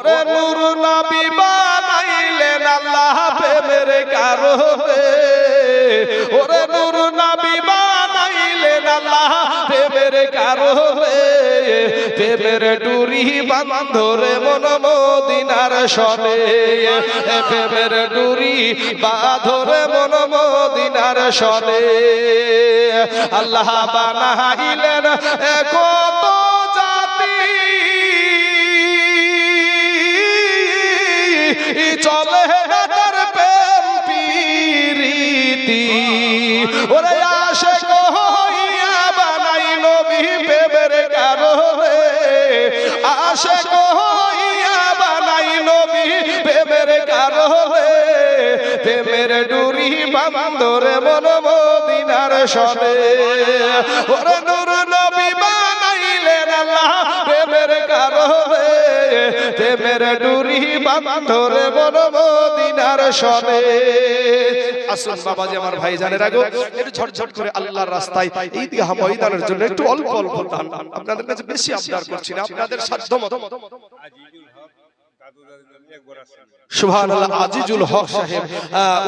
ওরে নূর নবী বানাইলেন আল্লাহ প্রেমের কারণে, ওরে নূর নবী বানাইলেন আল্লাহ প্রেমের কারণে, প্রেমের ডুরি বাঁধরে মন মদিনার সনে, প্রেমের ডুরি বাঁধরে মন মদিনার সনে। আল্লাহ বানাইলেন কত জাতি, চলে না তার প্রেম প্রীতি, ওরে আশিক হইয়া বানাই নবী প্রেমের কারণে, আশিক হইয়া বানাই নবী প্রেমের কারণে, প্রেমের ডুরি বাঁধরে মন মদিনার সনে। ওরে নূর নবী বানাইলেন আল্লাহ প্রেমের কারণে, প্রেমের ডুরি বাঁধরে মন মদিনার সনে। আসুন বাবাজি আমার ভাই জানের আগে একটু ঝটঝট করে আল্লাহর রাস্তায় ঈদগাহ ময়দানের জন্য একটু অল্প অল্প দান, আপনাদের কাছে বেশি আবদার করছি না, আপনাদের সাধ্যমতো। সুবহানাল্লাহ, আজিজুল হক সাহেব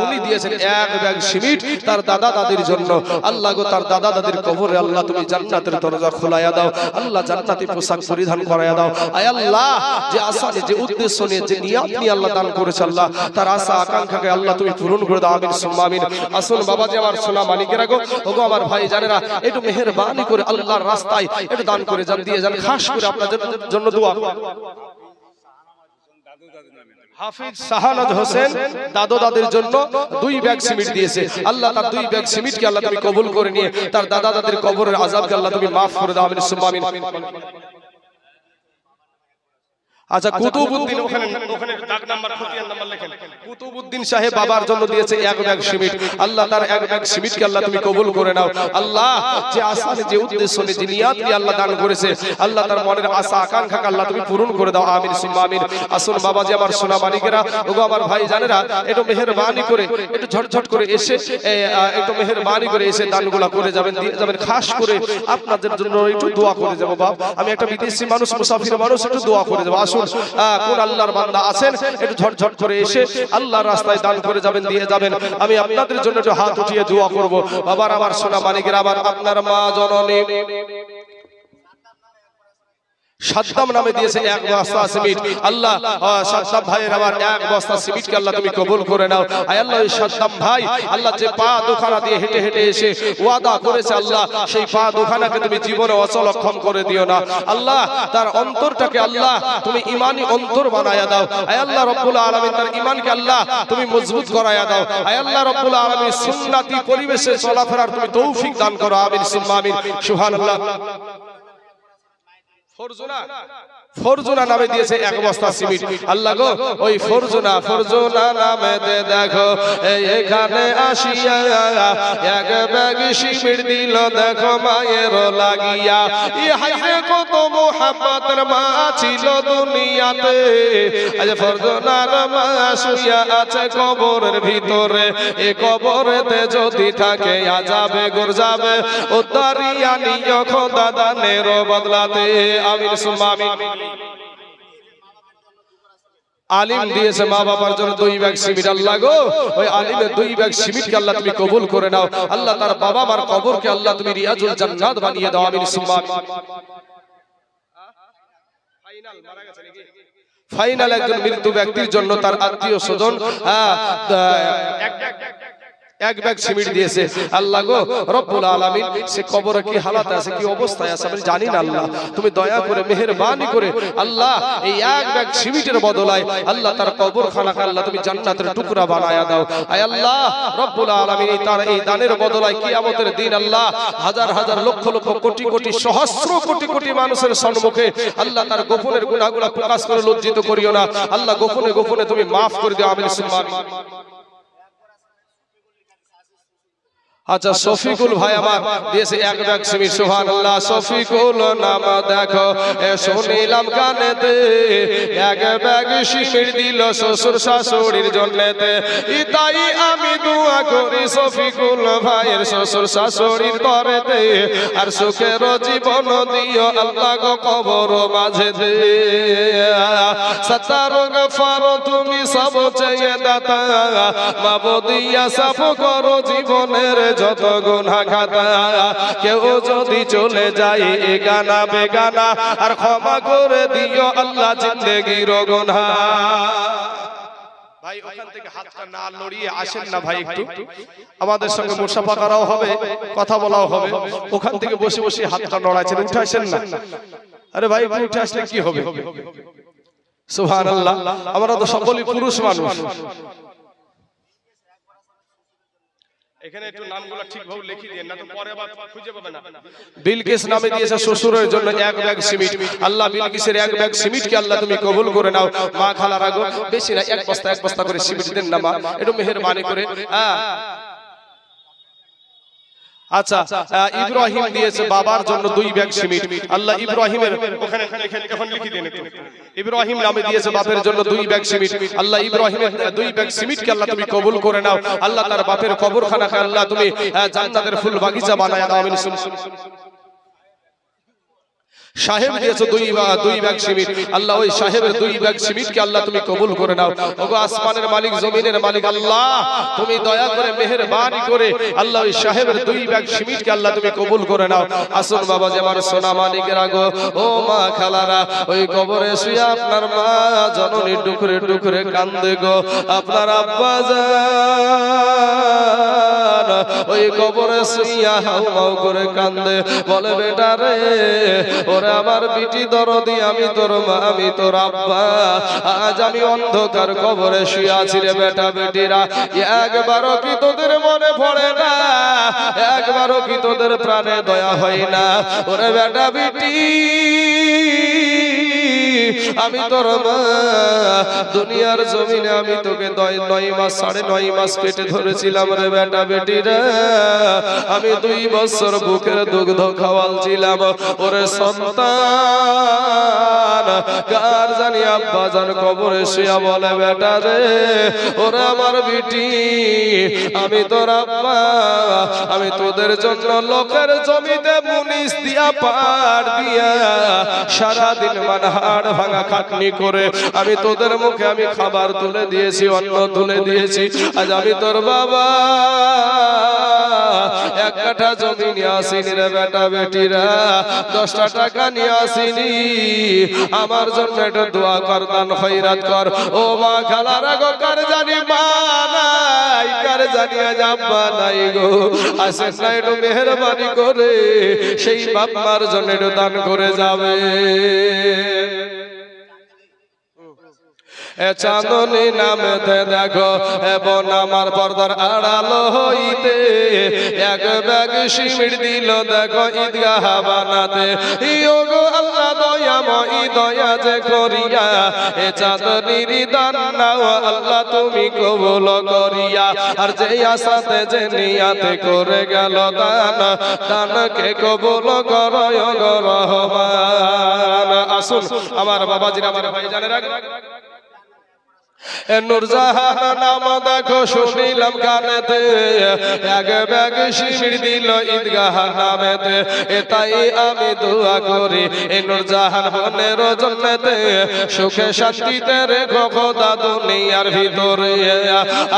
উনি দিয়েছেন এক ব্যাগ সিমেন্ট তার দাদা দাদির জন্য। আল্লাহ গো, তার দাদা দাদির কবরে আল্লাহ তুমি জান্নাতের দরজা খোলায়া দাও, আল্লাহ জান্নাতি পোশাক পরিধান করায়া দাও। আয় আল্লাহ, যে আশা নিয়ে, যে উদ্দেশ্য নিয়ে, যে নিয়ত নিয়ে আল্লাহ দান করেছে আল্লাহ, তার আশা আকাঙ্ক্ষাকে আল্লাহ তুমি পূরণ করে দাও। আমিন সুম্মা আমিন। আসুন বাবাজি আমার সোনা মানিকেরা গো, ওগো আমার ভাই জানেরা, একটু মেহেরবানি করে আল্লাহর রাস্তায় একটু দান করে যান, দিয়ে যান। খাস করে আপনাদের জন্য দোয়া। হাফিজ শাহানাজ হোসেন দাদু দাদির জন্য 2 ব্যাগ সিমেন্ট দিয়েছে। আল্লাহ তার 2 ব্যাগ সিমেন্টকে আল্লাহ তুমি কবুল করে নিয়ে তার দাদা দাদির কবরের আযাবকে আল্লাহ তুমি মাফ করে দাও। আমিন সুম্মা আমিন। আচ্ছা, কুতুবউদ্দিন, ওখানে দাগ নাম্বার খতিয়ান নাম্বার লেখেন। কুতুবউদ্দিন সাহেব বাবার জন্য দিয়েছে 1 ব্যাগ সিমেন্ট। আল্লাহ তার 1 ব্যাগ সিমেন্টকে আল্লাহ তুমি কবুল করে নাও। আল্লাহ যে আশা, যে উদ্দেশ্য, যে নিয়ত নিয়ে আল্লাহ দান করেছে, আল্লাহ তার মনের আশা আকাঙ্ক্ষাকে আল্লাহ তুমি পূরণ করে দাও। আমিন সুম্মা আমিন। আসুন বাবাজি আমার সোনা মানিকেরা, ওগো আমার ভাই জানেরা, একটু মেহেরবানি করে একটু ঝটঝট করে এসে একটু মেহেরবানি করে এসে দানগুলা করে যাবেন, দিয়ে যাবেন। খাস করে আপনাদের জন্য একটু দোয়া করে যাব। বাপ, আমি একটা বিদেশি মানুষ, মুসাফির মানুষ, একটু দোয়া করে যাব। আসুন, কোন আল্লাহর বান্দা আছেন একটু ঝটঝট করে এসে আল্লাহর রাস্তায় দান করে যাবেন, দিয়ে যাবেন। আমি আপনাদের জন্য একটু হাত উঠিয়ে দোয়া করব। বাবার আমার সোনা মানিকের, আবার আপনার মা জননী সাদ্দাম নামে দিয়েছে 1 বস্তা সিমেন্ট। আল্লাহ সাদ্দাম ভাইয়ের আবার 1 বস্তা সিমেন্টকে আল্লাহ তুমি কবুল করে নাও। আয় আল্লাহ, ওই সাদ্দাম ভাই আল্লাহ যে পা দুখানা দিয়ে হেঁটে হেঁটে এসে ওয়াদা করেছে, আল্লাহ সেই পা দুখানাকে তুমি জীবনে অচলক্ষম করে দিও না। আল্লাহ তার অন্তরটাকে আল্লাহ তুমি ঈমানি অন্তর বানায়া দাও। আয় আল্লাহ রব্বুল আলামিন তার ঈমানকে আল্লাহ তুমি মজবুত করায়া দাও। আয় আল্লাহ রব্বুল আলামিন সুন্নতি পরিবেশে চলাফেরার তুমি তৌফিক দান করো। আমিন সুম্মা আমিন। সুবহানাল্লাহ। ফরজুনা নামে দিয়েছে 1 বস্তা সিমেন্ট। আল্লাহ গো, ওই ফরজুনা নামে দেখো এখানে আসিয়া 1 ব্যাগ সিমেন্ট দিল, দেখো মায়ের লাগিয়া। ইহাইরে কত মুহাব্বতের মা ছিল দুনিয়াতে, আজ ফরজুনার মা শুইয়া আছে কবরের ভিতরে। এ কবরেতে যদি থাকে আযাবে গরযাবে, উদ্ধারিয়া নিও খোদা দানের বদলাতে। আমিন সুম্মা আমিন। আলিম দিয়েছে মা বাবার জন্য 2 ব্যাগ সিমেন্ট। আল্লাহ গো, ওই আলিমের 2 ব্যাগ সিমেন্টকে আল্লাহ তুমি কবুল করে নাও। আল্লাহ তার বাবা মার কবরকে আল্লাহ তুমি রিয়াজুল জান্নাত বানিয়ে দাও। আমিন সুম্মা আমিন। ফাইনাল একজন মৃত্যু ব্যক্তির জন্য তার আত্মীয় স্বজন 1 ব্যাগ সিমেন্ট দিয়েছে। আল্লাহ গো রব্বুল আলামিন, সে কবরে কি হালাতে আছে, কি অবস্থায় আছে আমি জানি না। আল্লাহ তুমি দয়া করে মেহেরবানি করে আল্লাহ এই 1 ব্যাগ সিমেন্টের বদলায় আল্লাহ তার কবরখানাকে আল্লাহ তুমি জান্নাতের টুকরা বানায়া দাও। আয় আল্লাহ রব্বুল আলামিন, তার এই দানের বদলায় কিয়ামতের দিন আল্লাহ হাজার হাজার লক্ষ লক্ষ কোটি কোটি সহস্র কোটি কোটি মানুষের সম্মুখে আল্লাহ তার গোপনের গুনাহগুলো প্রকাশ করে লজ্জিত করিও না। আল্লাহ গোপনে গোপনে তুমি মাফ করে দিও। আমিন সুম্মা আমিন। আচ্ছা শফিকুল ভাই আমার দিয়েছে এক ব্যাগ সিমিট সুবহানাল্লাহ শফিকুল নাম দেখো শুনিলাম কানেতে এক ব্যাগ সিমিট দিল শ্বশুর শাশুড়ির জন্যতে তাই আমি দোয়া করি শফিকুল ভাইয়ের শ্বশুর শাশুড়ির তরেতে আর সুখের জীবন দিও আল্লাহ গো কবর মাঝে দে সত্তার গফার তুমি সব চেয়ে দাতা মাবুদিয়া সাফ করো জীবনের যত গুনাহ খাতা কেউ যদি চলে যায় এ গানা বেগানা আর ক্ষমা করে দিও আল্লাহ জিন্দেগির গুনাহ ভাই ওখান থেকে হাতটা না লড়িয়ে আসেন না ভাই একটু আমাদের সঙ্গে মুসাফা করাও হবে কথা বলাও হবে ওখান থেকে বসে বসে হাতটা নড়াচ্ছেন উঠে আসেন না আরে ভাই একটু উঠে আসলে কি হবে সুবহানাল্লাহ আমরা তো সকলেই পুরুষ মানুষ এখানে একটু নামগুলো ঠিকভাবে লিখে দেন না তো পরে আবার খুঁজে পাবে না বিলকিস নামে দিয়েছে শ্বশুরের জন্য এক ব্যাগ সিমিট আল্লাহ বিলকিসের এক ব্যাগ সিমিটকে আল্লাহ তুমি কবুল করে নাও মা খালার আগো বেশি না এক বস্তা করে সিমিট দেন না মা একটু মেহেরবানি করে আচ্ছা ইব্রাহিম দিয়েছে বাবার জন্য 2 ব্যাগ সিমিট আল্লাহ ইব্রাহিমের ওখানে এখন লিখে দেন একটু ইব্রাহিম নামে দিয়েছে বাপের জন্য 2 ব্যাগ সিমিট আল্লাহ ইব্রাহিমের 2 ব্যাগ সিমিটকে আল্লাহ তুমি কবুল করে নাও আল্লাহ তার বাপের কবরখানাকে আল্লাহ তুমি জান্নাতের ফুল বাগিচা বানায় দাও আমিন সাহেব দিয়েছে 2 ব্যাগ সিমিট আল্লাহ ওই সাহেবের 2 ব্যাগ সিমিটকে আল্লাহ তুমি কবুল করে নাও ওগো আসমানের মালিক জমিনের মালিক আল্লাহ তুমি দয়া করে মেহেরবানি করে আল্লাহ ওই সাহেবের 2 ব্যাগ সিমিটকে আল্লাহ তুমি কবুল করে নাও আসুন বাবা যে আমার সোনা মালিকের আগো ও মা খালারা ওই কবরে শুয়ে আপনার মা জননী টুকরে টুকরে কান্দে গো আপনার আব্বা জান ওই কবরে শুইয়া হাউমাউ করে কান্দে বলে বেটা রে ওরে আমার বিটি দরদি আমি তোর মা আমি তোর আব্বা আজ আমি অন্ধকার কবরে শুয়ে আছি রে বেটা বেটিরা একবারও কি তোদের মনে পড়ে না একবারও কি তোদের প্রাণে দয়া হয় না ওরে বেটা বেটি আমি তোর মা দুনিয়ার জমিনে আমি তোকে 9 মাস 9.5 মাস পেটে ধরেছিলাম রে বেটা বেটিরা আমি 2 বছর বুকের দুগ্ধ খাওয়ালছিলাম ওরে সন্তান কার জানি আব্বা জান কবরে শুয়া বলে বেটা রে ওরে আমার বিটি আমি তোর আব্বা আমি তোদের জন্য লোকের জমিতে মুনিশ দিয়া পাড় দিয়া সারা দিন মানহাড় ভাঙা খাটনি করে আমি তোদের মুখে আমি খাবার তুলে দিয়েছি অন্ন তুলে দিয়েছি আজ আমি তোর বাবা 1 কাঠা জমি নিয়ে আসিনি রে বেটা বেটিরা 10টা টাকা নিয়ে আসিনি আমার জন্য একটা দোয়া কর দান খয়রাত কর ও মা খালারা গো কার জানি মা নাই কার জানি আজ আব্বা নাই গো আসেন না একটু মেহেরবানি করে সেই বাপ মার জন্য একটু দান করে যাবে চাঁদনী নামেতে দেখো এবং আমার পর্দার আড়াল হইতে 1 ব্যাগ সিমিট দিল দেখো ঈদগাহ বানাতে ইয়োগো আল্লাহ দয়াময় দয়া যে করিয়া এ চাঁদনীর দান নাও আল্লাহ তুমি কবুল করিয়া আর যে আশাতে যে নিয়াতে করে গেল দান দানকে কবুল করো গো রহমান আসুন আমার বাবাজিরা আমার ভাইজানেরা নূরজাহান নাম দেখো শুনিলাম কানেতে 1 ব্যাগ সিমিট দিল ঈদগাহ নামেতে তাই আমি দোয়া করি এই নূরজাহান বোনের জন্নতে সুখে শান্তিতে রেখো খোদা দুনিয়ার ভিতরে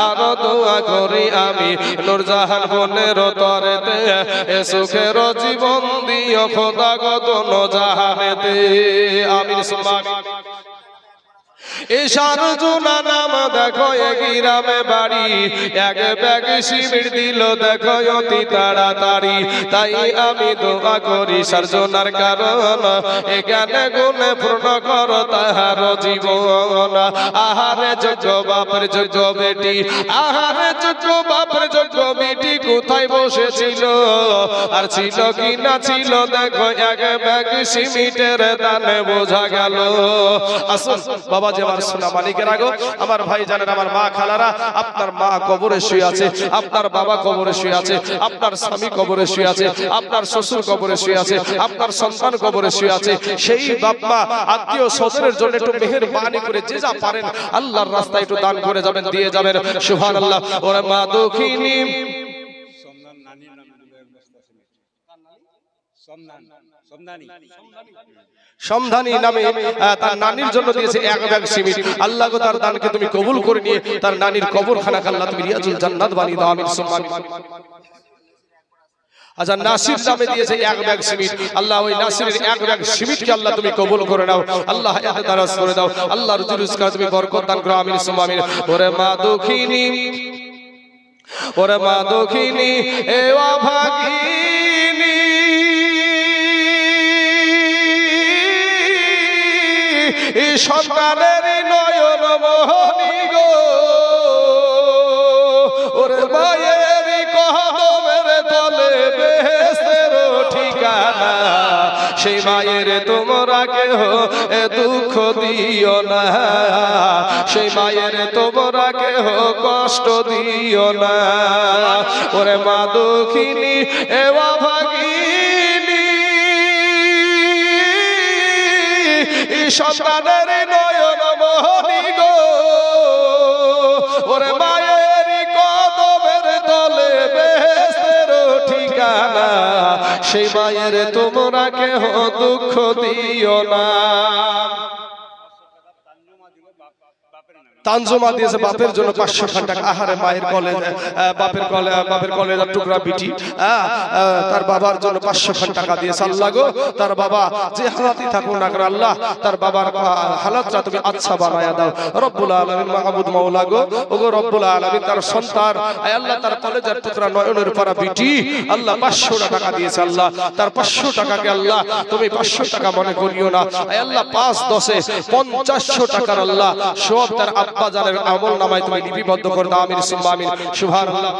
আর দোয়া করি আমি নূরজাহান বোনের তরেতে সুখের জীবন দিও খোদা গো দোনো জাহানেতে আমিন সুবহান শারজুনা নাম দেখো গ্রামে বাড়ি 1 ব্যাগ সিমিট দিল দেখো অতি তাড়াতাড়ি তাই আমি দোয়া করি শারজুনার কারণ এখানে গুণে পূর্ণ করো তাহার জীবন আহারে যোগ্য বাপের যোগ্য বেটি আহারে যোগ্য বাপের যোগ্য বেটি কোথায় বসেছিল আর ছিল কি না ছিল দেখো 1 ব্যাগ সিমিটের দানে বোঝা গেল আসুন বাবা যে আমার সোনা মানিকের আগো, আমার ভাই জানেন, আমার মা খালারা, আপনার মা কবরে শুয়ে আছে, আপনার বাবা কবরে শুয়ে আছে, আপনার স্বামী কবরে শুয়ে আছে, আপনার শ্বশুর কবরে শুয়ে আছে, আপনার সন্তান কবরে শুয়ে আছে। সেই বাপ মা আত্মীয় স্বজনের জন্য একটু মেহেরবানি করে যে যা পারেন আল্লাহর রাস্তায় একটু দান করে যাবেন, দিয়ে যাবেন। সুবহানাল্লাহ। ওরে মা দক্ষিণী সমধানী নামে তার নানির জন্য দিয়েছে এক ব্যাগ সিমেন্ট। আল্লাহ গো তার দানকে তুমি কবুল করে নিয়ে তার নানির কবরখানাকে আল্লাহ তুমি রিয়াজুল জান্নাত বানিয়ে দাও, আমিন সুম্মা আমিন। আচ্ছা, নাসির নামে দিয়েছে এক ব্যাগ সিমেন্ট। আল্লাহ ওই নাসিরের এক ব্যাগ সিমেন্টকে আল্লাহ তুমি কবুল করে নাও, আল্লাহ হায়াতে দারাজ করে দাও, আল্লাহ রুজি রোজগার তুমি বরকত দান করো, আমিন সুম্মা আমিন। ওরে মা দক্ষিণী, ওরে মা দক্ষিণী এ অভাগিনী, এই সন্তানের নয়ন মোহনী গো, ওরে মায়ের কদমের তলে বেহেশতের ঠিকানা, সেই মায়ের তোমরা কেহ দুঃখ দিও না, সেই মায়ের তোমরা কেহ কষ্ট দিও না। ওরে মা দক্ষিণী এ অভাগিনী, সন্তানের নয়ন মোহনী গো, ওরে মায়ের কদমের তলে বেহেশতের ঠিকানা, সেই মায়ের তোমরা কেহ দুঃখ দিও না। তানজুমা দিয়েছে বাপের জন্য 500 টাকা। আহারে মায়ের কলেজ, বাপের কলেজের টুকরা বিটি তার বাবার জন্য 500 টাকা দিয়েছে। আল্লাহ গো তার বাবা যে হালাতই থাকুক না কেন আল্লাহ তার বাবার হালাতটা তুমি আচ্ছা বানায়া দাও রব্বুল আলামিন। মাহবুব মাওলা গো, ওগো রব্বুল আলামিন তার সন্তান আয় আল্লাহ তার কলেজের টুকরা নয়নের পারা বিটি আল্লাহ 500 টাকা দিয়েছে। আল্লাহ তার 500 টাকাকে আল্লাহ তুমি 500 টাকা মনে করিও না, আয় আল্লাহ 5-10-এ 50 টাকার আল্লাহ সব তার আব্বা জানের আমল নামায় তুমি লিপিবদ্ধ করে দাও, আমিন সুম্মা আমিন। সুবহানাল্লাহ।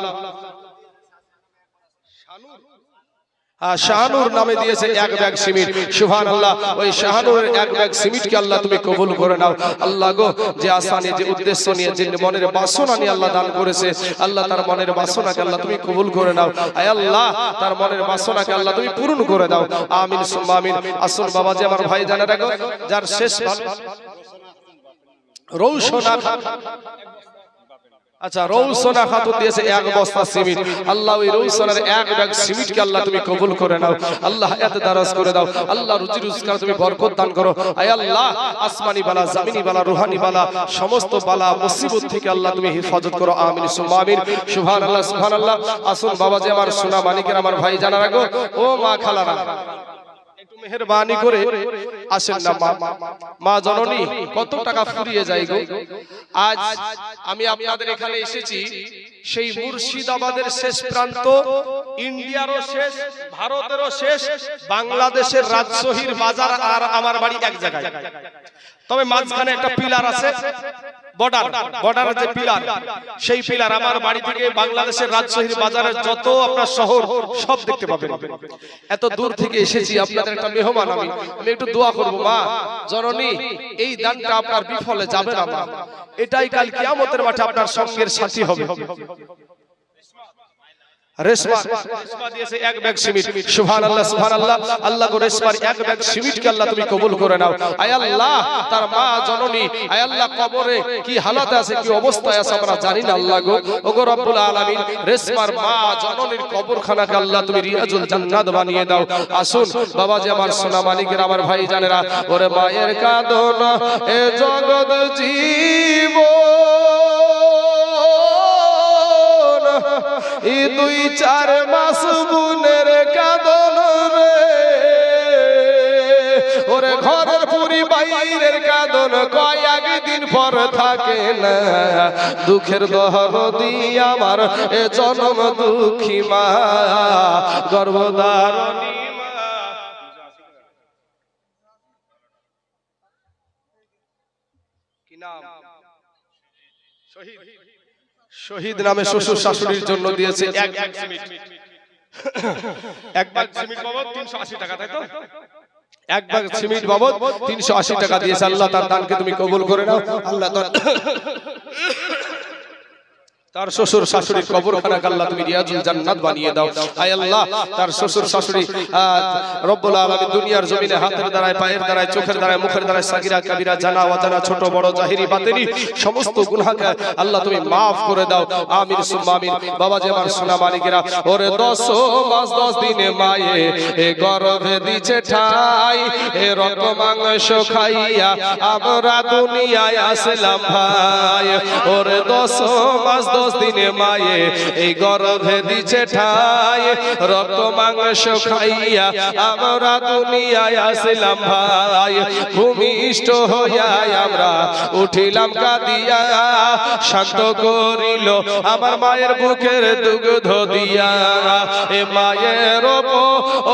শাহানুর নামে দিয়েছে এক ব্যাগ সিমেন্ট। সুবহানাল্লাহ। ওই শাহানুরের এক ব্যাগ সিমেন্টকে আল্লাহ তুমি কবুল করে নাও। আল্লাহ গো যে আশা নিয়ে, যে উদ্দেশ্য নিয়ে, যে মনের বাসনা নিয়ে আল্লাহ দান করেছে, আল্লাহ তার মনের বাসনাকে আল্লাহ তুমি কবুল করে নাও। আয় আল্লাহ তার মনের বাসনাকে আল্লাহ তুমি পূরণ করে দাও, আমিন সুম্মা আমিন। আসুন বাবা যে আমার ভাই জানা রাখো, যার শেষ রৌশনা, আচ্ছা রৌশনা খাতুন দিয়েছে এক বস্তা সিমেন্ট। আল্লাহ ওই রৌশনার এক ব্যাগ সিমেন্টকে আল্লাহ তুমি কবুল করে নাও, আল্লাহ হায়াতে দারাজ করে দাও, আল্লাহ রুজি রোজগার তুমি বরকত দান করো। আয় আল্লাহ আসমানি বালা, জমিনি বালা, রুহানি বালা, সমস্ত বালা মুসিবত থেকে আল্লাহ তুমি হেফাজত করো, আমিন সুম্মা আমিন। সুবহানাল্লাহ সুবহানাল্লাহ। আসুন বাবা যে আমার সোনা মানিকের আমার ভাই জানা রাখো, ও মা খালারা একটু মেহেরবানি করে আসেন না। মা জননী কত টাকা ফুরিয়ে যায় গো। আজ আমি আপনাদের এখানে এসেছি সেই মুর্শিদাবাদের শেষ প্রান্ত, ইন্ডিয়ারও শেষ, ভারতেরও শেষ, বাংলাদেশের রাজশাহীর বাজার আর আমার বাড়ি এক জায়গায়। তবে মাঝখানে একটা পিলার আছে, বর্ডারের যে পিলার, সেই পিলার আমার বাড়ি থেকে বাংলাদেশের রাজশাহীর বাজারের যত আপনার শহর সব দেখতে পাবেন। এত দূর থেকে এসেছি, আপনাদের একটা মেহমান আমি একটু দোয়া করব। মা জননী এই দানটা আপনার বিফলে যাবে না মা, এটাই কাল কিয়ামতের মাঠে আপনার সঙ্গের সাথী হবে। রেশমা দিয়েছে এক ব্যাগ সিমেন্ট। সুবহানাল্লাহ সুবহানাল্লাহ। আল্লাহ গো রেশমার এক ব্যাগ সিমেন্টকে আল্লাহ তুমি কবুল করে নাও। আয় আল্লাহ তার মা জননী আয় আল্লাহ কবরে কি হালাতে আছে, কি অবস্থায় আছে আমরা জানি না। আল্লাহ গো ওগো রব্বুল আলামিন রেশমার মা জননীর কবরখানাকে আল্লাহ তুমি রিয়াজুল জান্নাত বানিয়ে দাও। আসুন বাবা যে আমার সোনা মানিকের আমার ভাই জানেরা, ওরে মায়ের কাঁদন এ জগৎ জীব, এই 2-4 মাস বুনের কাঁদন রে, ওরে ঘরের পুরি বাইরের কাঁদন কয়েকদিন পর থাকে না, দুঃখের দহরদি আমার এ জনম দুঃখী মা, গর্ভধারণী মা। কি নাম? শহীদ। শহীদ নামে শ্বশুর শাশুড়ির জন্য দিয়েছে এক ব্যাগ সিমেন্ট। এক ব্যাগ সিমেন্ট বাবা 380 টাকা, তাই তো? এক ব্যাগ সিমেন্ট বাবদ 380 টাকা দিয়েছে। আল্লাহ তার দানকে তুমি কবুল করে নাও। আল্লাহ তার শ্বশুর শাশুড়ির কবরখানাকে আল্লাহ তুমি রিয়াজুল জান্নাত বানিয়ে দাও। আয় আল্লাহ তার শ্বশুর শাশুড়ি রব্বুল আলামিন দুনিয়ার জমিনে হাতের দ্বারায়, পায়ের দ্বারায়, চোখের দ্বারায়, মুখের দ্বারায় সাগিরা কাবিরা জানা অজানা ছোট বড় জাহিরি বাতিনি সমস্ত গুনাহকে আল্লাহ তুমি maaf করে দাও। আমিন সুম্মা আমিন। বাবাজি আমার সোনা মানিকেরা, ওরে 10 মাস 10 দিনে মায়ে এ গর্ভে দিছে ঠাই, এ রক্ত মাংস খাইয়া আমরা দুনিয়ায় আসলাম ভাই। ওরে 10 মাস 10 দিনে মায়ে এই গর্ভে দিছে ঠাই, রক্ত মাংস খাইয়া আমরা দুনিয়ায় আসলাম ভাই। ভূমিষ্ঠ হইয়া আমরা উঠিলাম কাঁদিয়া, শান্ত করিল আমার মায়ের বুকের দুগ্ধ দিয়া। এ মায়ের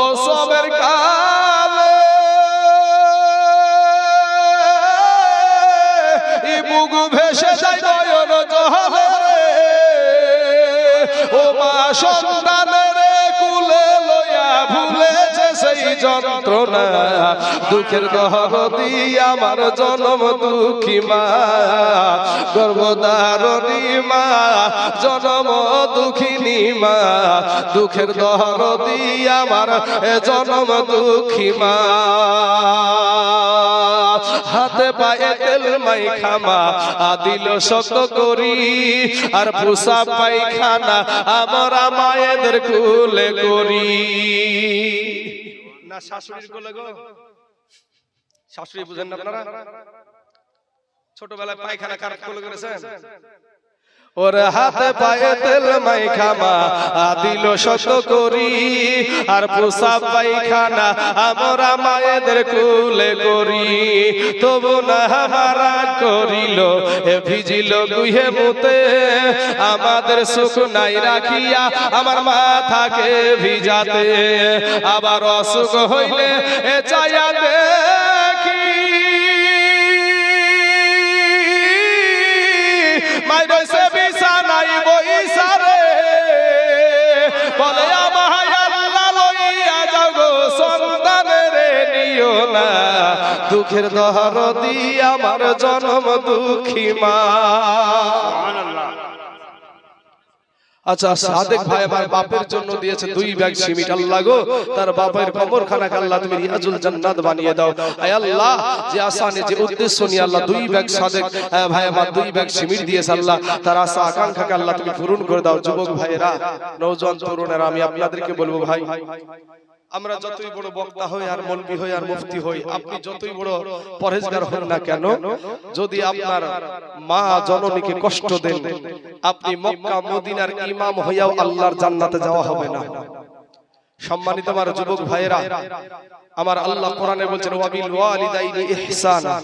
ও সবের কালে এই বুক ভেসে যায় নয়ন জলে, ও মা সন্তানের কুলে লইয়া ভুলেছে সেই যন্ত্রণা। দুঃখের দহদি আমার জনম দুঃখী মা, গর্ভধারণী মা, জনম দুঃখিনী মা। দুঃখের দহদি আমার জনম দুঃখী মা। হাতে পায়ে তেল মাইখামা দিল শত করি, আর পোষা পায়খানা আমরা মায়েদের কুলে করি। না শাশুড়ির কোলে গো, শাশুড়ি বুঝেন না আপনারা? ছোটবেলায় পায়খানা কার কোলে করেছেন? ওরে হাতে পায়ে তেল মাইখামা দিল শত করি, আর পোষা পায়খানা আমরা মায়েদের কুলে করি। তবু না হামারা করিল ভিজিল গুহে মুতে, আমাদের সুখ নাই রাখিয়া আমার মাথাকে ভিজাতে। আবার অসুখ হইলে চাইয়া দেখি মাইরে বিছানাই বইসারে, বলে আমায় আল্লাহ লইয়া যাও গো সন্তানের নিও না। দুঃখের দহরদি আমার জনম দুঃখী মা। আচ্ছা সাদেক ভাই আমার বাপের জন্য দিয়েছে 2 ব্যাগ সিমেন্ট। আল্লাহ গো তার বাপের কবরখানাকে আল্লাহ তুমি রিয়াজুল জান্নাত বানিয়ে দাও। আয় আল্লাহ যে আসানে যে উদ্দেশ্য নিয়ে আল্লাহ 2 ব্যাগ সাদেক ভাই আমার 2 ব্যাগ সিমেন্ট দিয়েছে, আল্লাহ তার আশা আকাঙ্ক্ষাকে আল্লাহ তুমি পূরণ করে দাও। যুবক ভাইরা, নওজোয়ান তরুণেরা, আমি আপনাদেরকে বলবো ভাই, আমরা যতই বড় বক্তা হই আর মৌলবি হই আর মুফতি হই, আপনি যতই বড় পরহেজগার হন না কেন, যদি আপনার মা জননীকে কষ্ট দেন, আপনি মক্কা মদিনার ইমাম হইয়াও আল্লাহর জান্নাতে যাওয়া হবে না। সম্মানিত আমার যুবক ভাইরা, আমার আল্লাহ কোরআনে বলছেন ওয়াবিল ওয়ালিদাইনি ইহসানা।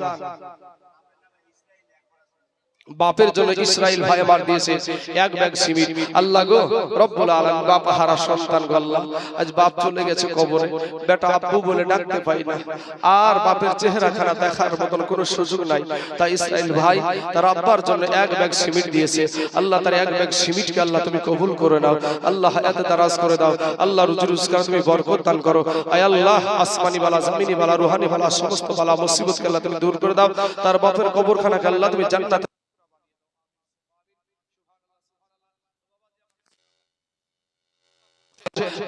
বাপের জন্য ইসরাইল ভাই আমার দিয়েছে 1 ব্যাগ সিমেন্ট। আল্লাহ গো রব্বুল আলামিন বাপ হারা সন্তান গো আল্লাহ, আজ বাপ চলে গেছে কবরে, বেটা আব্বু বলে ডাকতে পাই না, আর বাপের চেহারাখানা দেখার মতন কোনো সুযোগ নাই। তাই ইসরাইল ভাই তার আব্বার জন্য 1 ব্যাগ সিমেন্ট দিয়েছে। আল্লাহ তার 1 ব্যাগ সিমেন্টকে আল্লাহ তুমি কবুল করে নাও। আল্লাহ হায়াতে দারাজ করে দাও। আল্লাহ রুজি রোজগার তুমি বরকত দান করো। আয় আল্লাহ আসমানি বালা, জমিনি বালা, রুহানি বালা, সমস্ত বালা মুসিবতকে আল্লাহ তুমি দূর করে দাও। তার বাপের কবরখানাকে আল্লাহ তুমি জান্নাত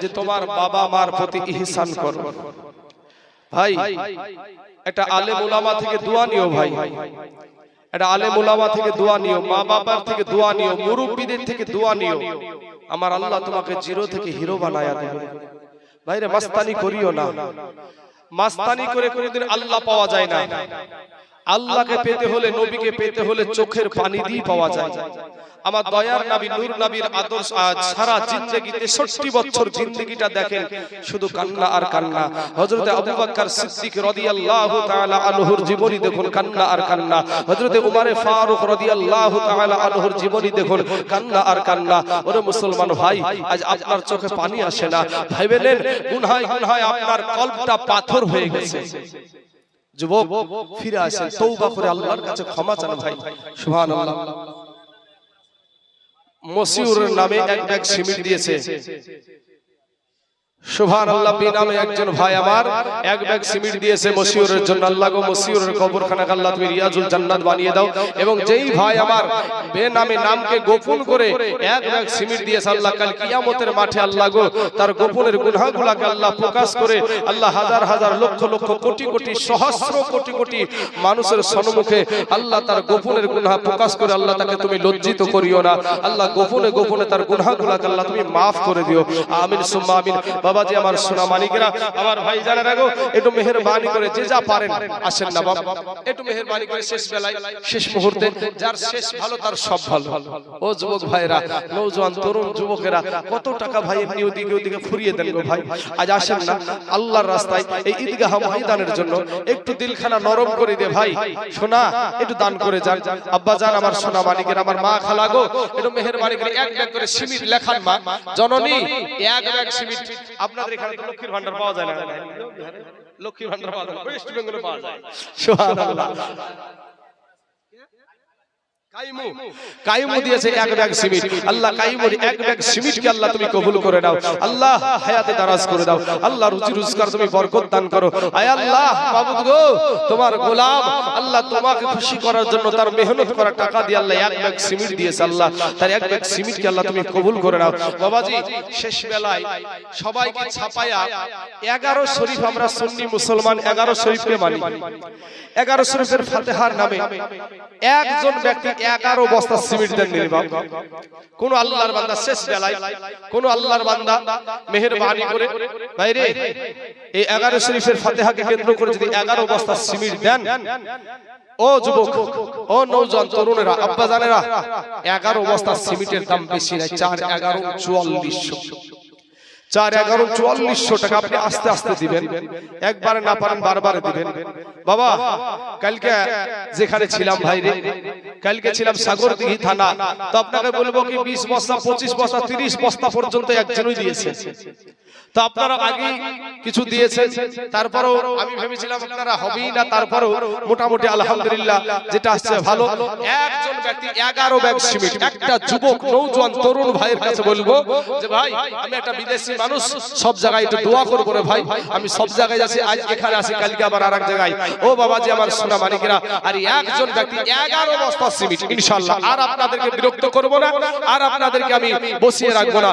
যে তোমার বাবা মার প্রতি ইহসান করো। ভাই একটা আলেম উলামা থেকে দোয়া নিও, ভাই একটা আলেম উলামা থেকে দোয়া নিও, মা বাবার থেকে দোয়া নিও, মুরব্বিদের থেকে দোয়া নিও। আমার আল্লাহ তোমাকে জিরো থেকে হিরো বানায়া দেবে। ভাইরে মাস্তানি করিও না, মাস্তানি করে কোনদিন আল্লাহ পাওয়া যায় না। আল্লাহকে পেতে হলে, নবীকে পেতে হলে চোখের পানি দিয়ে পাওয়া যায়। আমার দয়ার নবী নূর নবীর আদর্শ সারা জিন্দেগিতে ৬৬ বছর জিন্দেগিটা দেখেন শুধু কান্না আর কান্না। হযরতে আবু বকর সিদ্দিক রাদিয়াল্লাহু তাআলা আনহুর জীবনী দেখুন, কান্না আর কান্না। হযরতে উমর ফারুক রাদিয়াল্লাহু তাআলা আনহুর জীবনী দেখুন, কান্না আর কান্না। ওরে মুসলমান ভাই, আজ আপনার চোখে পানি আসে না, ভাইবেন গুনাহে গুনাহে আপনার কলবটা পাথর হয়ে গেছে। যুবক ফিরে আসেন, তওবা করে আল্লাহর কাছে ক্ষমা চান ভাই। সুবহানাল্লাহ। মসিউরের নামে 1 ব্যাগ সিমেন্ট দিয়েছে। সুবহানাল্লাহ। বিনামে একজন ভাই আমার এক ব্যাগ সিমেন্ট দিয়েছে মসিউরের জন্য। আল্লাহ গো মসিউরের কবরখানাকে আল্লাহ তুমি রিয়াজুল জান্নাত বানিয়ে দাও। এবং যেই ভাই আমার বেনামে নামকে গোপন করে এক ব্যাগ সিমেন্ট দিয়েছে, আল্লাহ কাল কিয়ামতের মাঠে আল্লাহ গো তার গোপনের গুনাহগুলোকে আল্লাহ প্রকাশ করে আল্লাহ হাজার হাজার লক্ষ লক্ষ কোটি কোটি সহস্র কোটি কোটি মানুষের সম্মুখে আল্লাহ তার গোপনের গুনাহ প্রকাশ করে আল্লাহ তাকে তুমি লজ্জিত করিও না। আল্লাহ গোপনে গোপনে তার গুনাহগুলোকে আল্লাহ তুমি মাফ করে দিও। আমিন সুম্মা আমিন। বাবাজি আমার সোনা মানিকেরা, আমার ভাই জানেন রাখো, একটু মেহেরবানি করে যে যা পারেন আসেন না বাবা, একটু মেহেরবানি করে শেষ বেলায় শেষ মুহূর্তে যার শেষ ভালো তার সব ভালো। ও যুবক ভাইরা, নওজোয়ান তরুণ যুবকেরা, কত টাকা ভাই এমনি ওদিকে ওদিকে ফুরিয়ে দেন গো ভাই। আজ আসেন না আল্লাহর রাস্তায় এই ঈদগাহ ময়দানের জন্য একটু দিলখানা নরম করে দে ভাই, সোনা একটু দান করে যান। আব্বা জান আমার সোনা মানিকের, আমার মা খালা গো, একটু মেহেরবানি করে এক ব্যাগ করে সিমেন্ট লেখান মা জননী, এক ব্যাগ সিমেন্ট। আপনাদের এখানে তো লক্ষ্মীর ভান্ডার পাওয়া যায় না, লক্ষ্মীর ভান্ডার পাওয়া যায়, ওয়েস্ট বেঙ্গলে পাওয়া যায়। সুবহানাল্লাহ। কাইমু দিয়েছে এক ব্যাগ সিমেন্ট। আল্লাহ কাইমুর এক ব্যাগ সিমেন্টকে আল্লাহ তুমি কবুল করে নাও। আল্লাহ হায়াতে দারাজ করে দাও। আল্লাহ রুজি রোজগার তুমি বরকত দান করো। আয় আল্লাহ মাবুদ গো, তোমার গোলাম আল্লাহ তোমাকে খুশি করার জন্য তার মেহনত করা টাকা দিয়ে আল্লাহ এক ব্যাগ সিমেন্ট দিয়েছে। আল্লাহ তার এক ব্যাগ সিমেন্টকে আল্লাহ তুমি কবুল করে নাও। বাবাজি শেষ বেলায় সবাইকে ছাপায়া 11 শরীফ, আমরা সুন্নি মুসলমান 11 শরীফকে মানি। 11 শরীফের ফাতিহার নামে একজন ব্যক্তি 11 বস্তা সিমেন্ট দেন নি বাবা। কোন আল্লাহর বান্দা শেষ বেলায়, কোন আল্লাহর বান্দা মেহেরবানি করে ভাইরে এই 11 শরীফের ফাতিহাকে কেন্দ্র করে যদি 11 বস্তা সিমেন্ট দেন, ও যুবক, ও নওজোয়ান তরুণেরা, আব্বা জানেরা, 11 বস্তা সিমেন্টের দাম বেশি না, 4 11 4400, 4 11 4400 টাকা আপনি আস্তে আস্তে দিবেন, একবারে না পারেন বারবার দিবেন। বাবা কালকে যেখানে ছিলাম ভাইরে, কালকে ছিলাম সাগরদিঘি থানা, তো আপনাকে বলবো কি 20 বস্তা 25 বস্তা 30 বস্তা পর্যন্ত একজনই দিয়েছে। তো আপনারা আগে কিছু দিয়েছেন, তারপরেও আমি ভেবেছিলাম আপনারা হবেই না, তারপরেও মোটামুটি আলহামদুলিল্লাহ যেটা আসছে ভালো। একজন ব্যক্তি 11 ব্যাগ সিমেন্ট, একটা যুবক নওজোয়ান তরুণ ভাইয়ের কাছে বলবো যে ভাই আমি একটা বিদেশি মানুষ, সব জায়গায় একটু দোয়া করবো রে ভাই, আমি সব জায়গায় যাচ্ছি, আজ এখানে আসি কালকে আবার আরেক জায়গায়। ও বাবাজি আমার সোনা মানিকেরা, আর একজন ব্যক্তি 11 বস্তা সিমেন্ট, ইনশাআল্লাহ আর আপনাদেরকে বিরক্ত করব না, আর আপনাদেরকে আমি বসিয়ে রাখবো না।